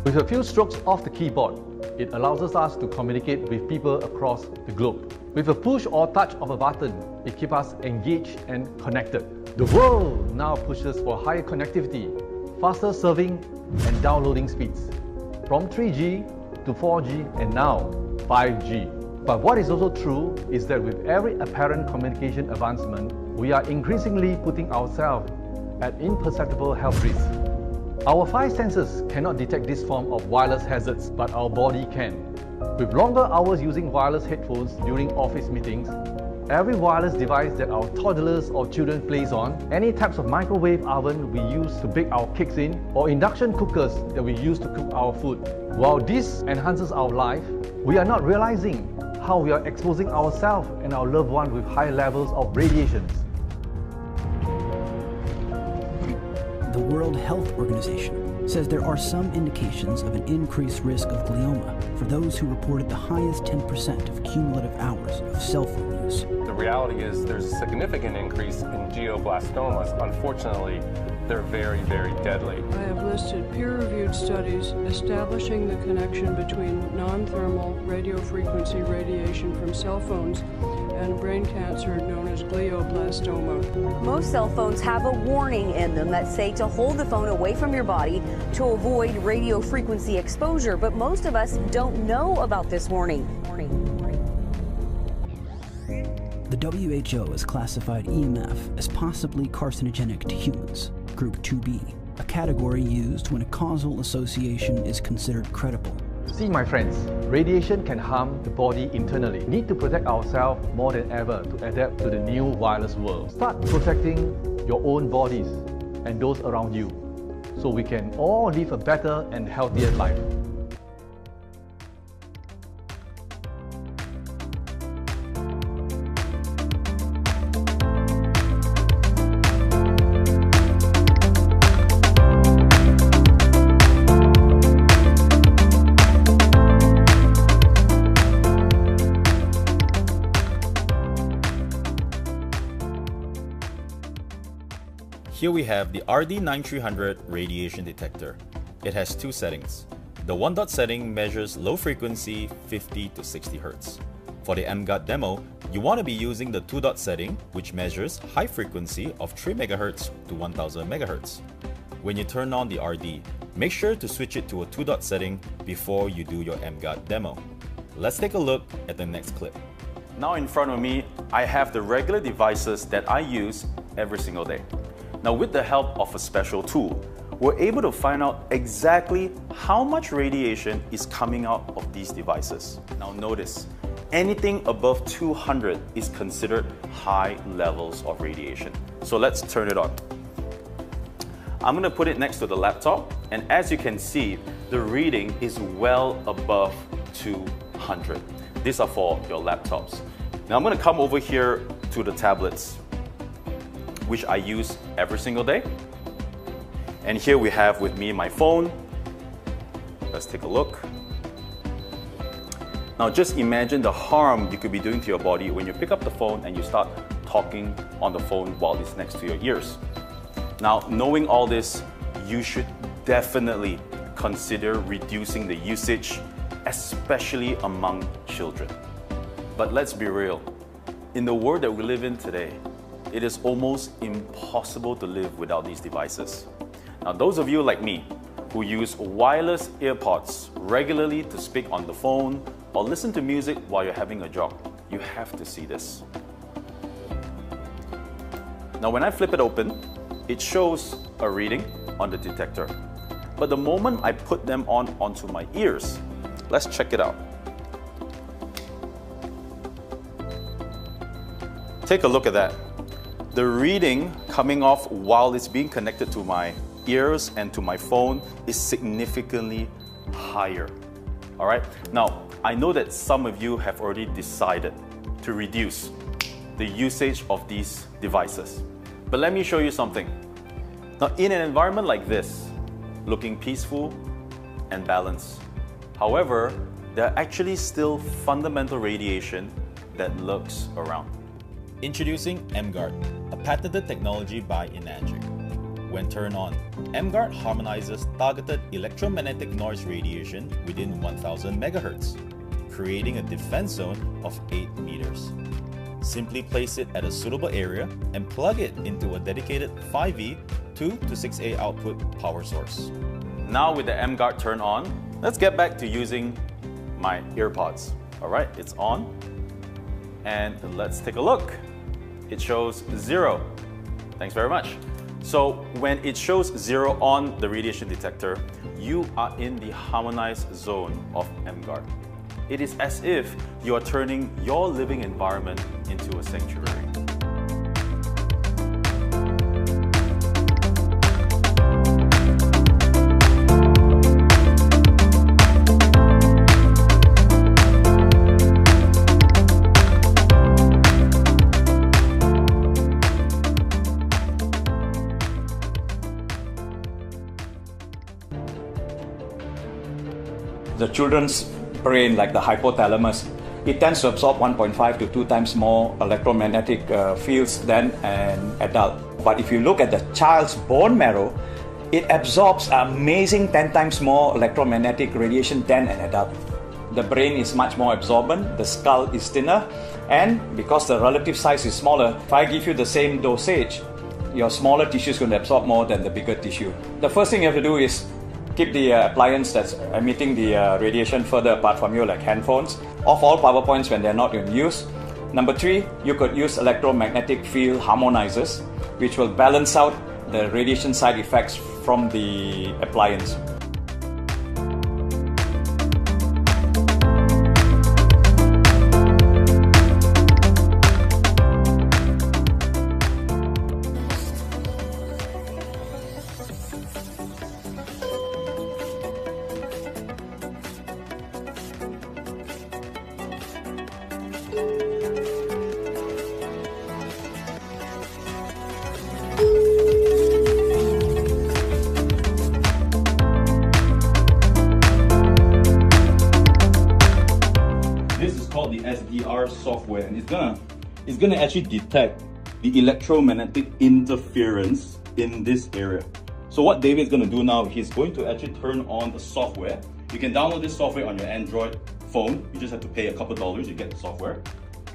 With a few strokes of the keyboard, it allows us to communicate with people across the globe. With a push or touch of a button, it keeps us engaged and connected. The world now pushes for higher connectivity, faster serving and downloading speeds, from 3G to 4G and now 5G. But what is also true is that with every apparent communication advancement, we are increasingly putting ourselves at imperceptible health risks. Our five senses cannot detect this form of wireless hazards, but our body can. With longer hours using wireless headphones during office meetings, every wireless device that our toddlers or children plays on, any types of microwave oven we use to bake our cakes in, or induction cookers that we use to cook our food. While this enhances our life, we are not realizing how we are exposing ourselves and our loved ones with high levels of radiations. The World Health Organization says there are some indications of an increased risk of glioma for those who reported the highest 10% of cumulative hours of cell phone use. The reality is there's a significant increase in glioblastomas. Unfortunately, they're very, very deadly. I have listed peer-reviewed studies establishing the connection between non-thermal radiofrequency radiation from cell phones and brain cancer known as glioblastoma. Most cell phones have a warning in them that say to hold the phone away from your body to avoid radio frequency exposure, but most of us don't know about this warning. The WHO has classified EMF as possibly carcinogenic to humans, Group 2B, a category used when a causal association is considered credible. See, my friends, radiation can harm the body internally. We need to protect ourselves more than ever to adapt to the new wireless world. Start protecting your own bodies and those around you so we can all live a better and healthier life. Here we have the RD9300 radiation detector. It has two settings. The 1-dot setting measures low frequency 50 to 60 Hz. For the MGUT demo, you want to be using the 2-dot setting, which measures high frequency of 3 MHz to 1000 MHz. When you turn on the RD, make sure to switch it to a 2-dot setting before you do your MGUT demo. Let's take a look at the next clip. Now in front of me, I have the regular devices that I use every single day. Now with the help of a special tool, we're able to find out exactly how much radiation is coming out of these devices. Now notice, anything above 200 is considered high levels of radiation. So let's turn it on. I'm going to put it next to the laptop, and as you can see, the reading is well above 200. These are for your laptops. Now I'm going to come over here to the tablets, which I use every single day. And here we have with me my phone. Let's take a look. Now just imagine the harm you could be doing to your body when you pick up the phone and you start talking on the phone while it's next to your ears. Now, knowing all this, you should definitely consider reducing the usage, especially among children. But let's be real, in the world that we live in today, it is almost impossible to live without these devices. Now, those of you like me who use wireless EarPods regularly to speak on the phone or listen to music while you're having a jog, you have to see this. Now, when I flip it open, it shows a reading on the detector. But the moment I put them onto my ears, let's check it out. Take a look at that. The reading coming off while it's being connected to my ears and to my phone is significantly higher. All right. Now, I know that some of you have already decided to reduce the usage of these devices. But let me show you something. Now, in an environment like this, looking peaceful and balanced, however, there are actually still fundamental radiation that lurks around. Introducing MGUARD, a patented technology by Enagic. When turned on, mGuard harmonizes targeted electromagnetic noise radiation within 1000 MHz, creating a defense zone of 8 meters. Simply place it at a suitable area and plug it into a dedicated 5V 2 to 6A output power source. Now with the mGuard turned on, let's get back to using my EarPods. Alright, it's on. And let's take a look. It shows 0. Thanks very much. So when it shows 0 on the radiation detector, you are in the harmonized zone of mGuard. It is as if you are turning your living environment into a sanctuary. The children's brain, like the hypothalamus, it tends to absorb 1.5 to 2 times more electromagnetic fields than an adult. But if you look at the child's bone marrow, it absorbs an amazing 10 times more electromagnetic radiation than an adult. The brain is much more absorbent, the skull is thinner, and because the relative size is smaller, if I give you the same dosage, your smaller tissue is going to absorb more than the bigger tissue. The first thing you have to do is keep the appliance that's emitting the radiation further apart from you, like handphones. Off all power points when they're not in use. Number 3, you could use electromagnetic field harmonizers, which will balance out the radiation side effects from the appliance. The SDR software, and it's gonna actually detect the electromagnetic interference in this area. So what David's gonna do now, he's going to actually turn on the software. You can download this software on your Android phone. You just have to pay a couple dollars, you get the software.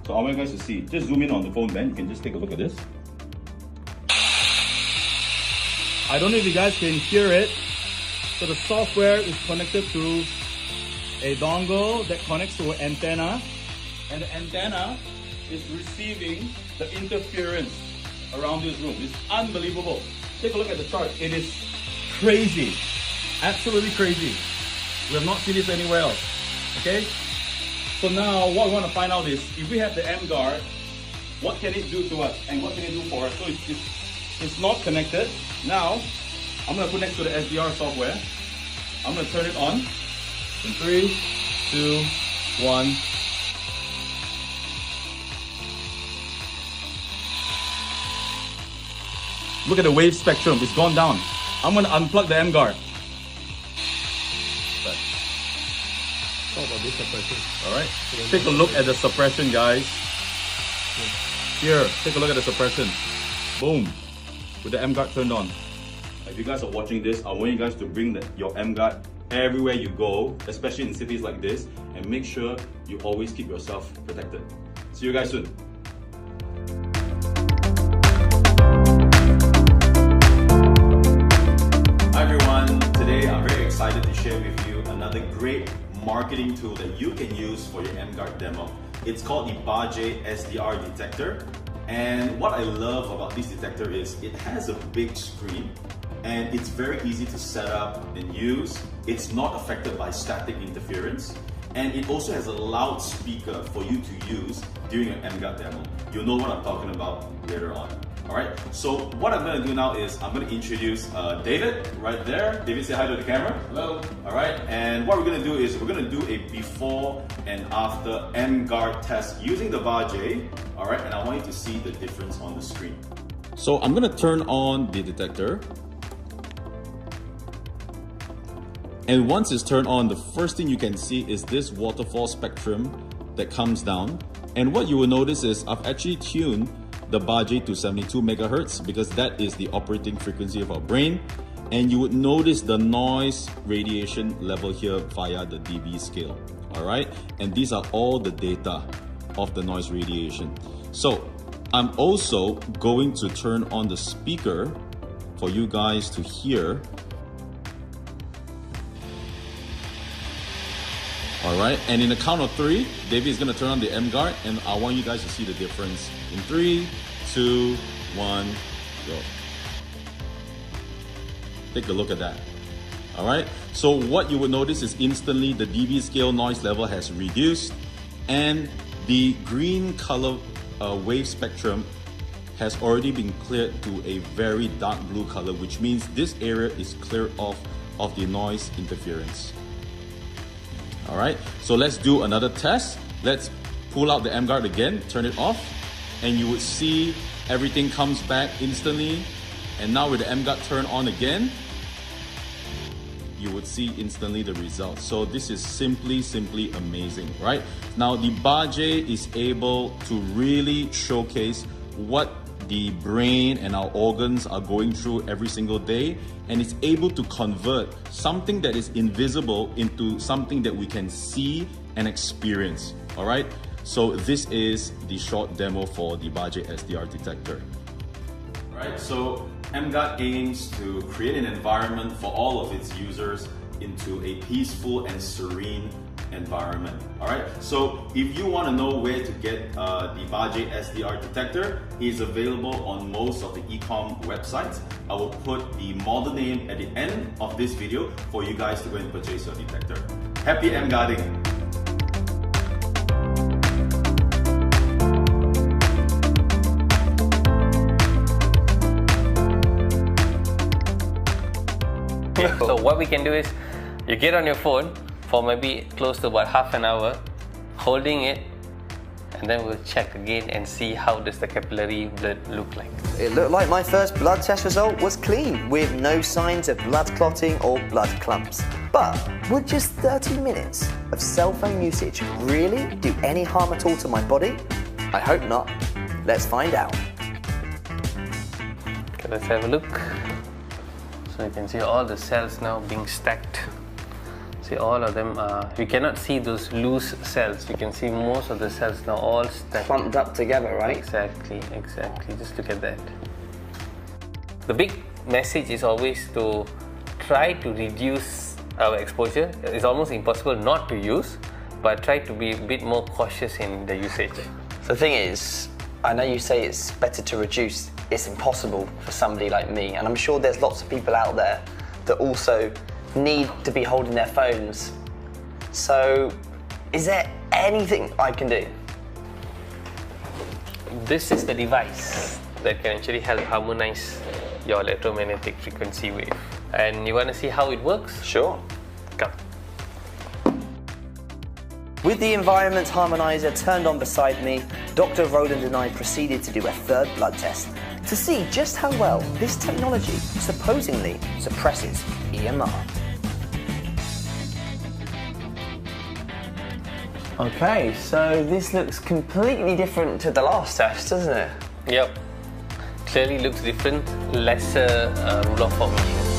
So I want you guys to see. Just zoom in on the phone, Ben. You can just take a look at this. I don't know if you guys can hear it. So the software is connected through a dongle that connects to an antenna, and the antenna is receiving the interference around this room. It's unbelievable. Take a look at the chart. It is crazy, absolutely crazy. We have not seen this anywhere else. Okay, so now what we want to find out is, if we have the mGuard, what can it do to us and what can it do for us? So it's not connected. Now I'm going to put next to the SDR software. I'm going to turn it on in 3, 2, 1. Look at the wave spectrum, it's gone down. I'm going to unplug the mGuard. Alright, take a look at the suppression, guys. Here, take a look at the suppression. Boom, with the mGuard turned on. If you guys are watching this, I want you guys to bring your mGuard everywhere you go, especially in cities like this, and make sure you always keep yourself protected. See you guys soon. Hi everyone, today I'm very excited to share with you another great marketing tool that you can use for your mGuard demo. It's called the BAJE SDR detector, and what I love about this detector is it has a big screen and it's very easy to set up and use. It's not affected by static interference, and it also has a loudspeaker for you to use during your mGuard demo. You'll know what I'm talking about later on. Alright, so what I'm going to do now is I'm going to introduce David right there. David, say hi to the camera. Hello. Alright, and what we're going to do is we're going to do a before and after mGuard test using the BAJE. Alright, and I want you to see the difference on the screen. So I'm going to turn on the detector. And once it's turned on, the first thing you can see is this waterfall spectrum that comes down. And what you will notice is I've actually tuned the Baje to 72 megahertz because that is the operating frequency of our brain. And you would notice the noise radiation level here via the dB scale. All right, and these are all the data of the noise radiation. So I'm also going to turn on the speaker for you guys to hear. All right, and in the count of 3, Davey is going to turn on the M-Guard, and I want you guys to see the difference. In 3, 2, 1, go. Take a look at that. All right, so what you would notice is instantly the dB scale noise level has reduced, and the green color wave spectrum has already been cleared to a very dark blue color, which means this area is cleared off of the noise interference. All right, so let's do another test. Let's pull out the M-Guard again, turn it off, and you would see everything comes back instantly. And now with the M-Guard turned on again, you would see instantly the results. So this is simply amazing, right? Now the Baje is able to really showcase what the brain and our organs are going through every single day, and it's able to convert something that is invisible into something that we can see and experience. All right, so this is the short demo for the Baje SDR detector. Right, so M-Guard aims to create an environment for all of its users into a peaceful and serene environment. All right, so if you want to know where to get the Baje SDR detector, it's available on most of the e-com websites. I will put the model name at the end of this video for you guys to go and purchase your detector. Happy M-Guarding! So what we can do is, you get on your phone for maybe close to about half an hour, holding it, and then we'll check again and see how does the capillary blood look like. It looked like my first blood test result was clean, with no signs of blood clotting or blood clumps. But would just 30 minutes of cell phone usage really do any harm at all to my body? I hope not. Let's find out. Okay, let's have a look. So you can see all the cells now being stacked. See, all of them are, you cannot see those loose cells. You can see most of the cells now all stacked. Clumped up together, right? Exactly. Just look at that. The big message is always to try to reduce our exposure. It's almost impossible not to use, but try to be a bit more cautious in the usage. So the thing is, I know you say it's better to reduce. It's impossible for somebody like me, and I'm sure there's lots of people out there that also need to be holding their phones. So is there anything I can do? This is the device that can actually help harmonize your electromagnetic frequency wave. And you want to see how it works? Sure. Come. With the environment harmonizer turned on beside me, Dr. Roland and I proceeded to do a third blood test to see just how well this technology supposedly suppresses EMR. Okay, so this looks completely different to the last test, doesn't it? Yep. Clearly looks different, lesser rule of formation.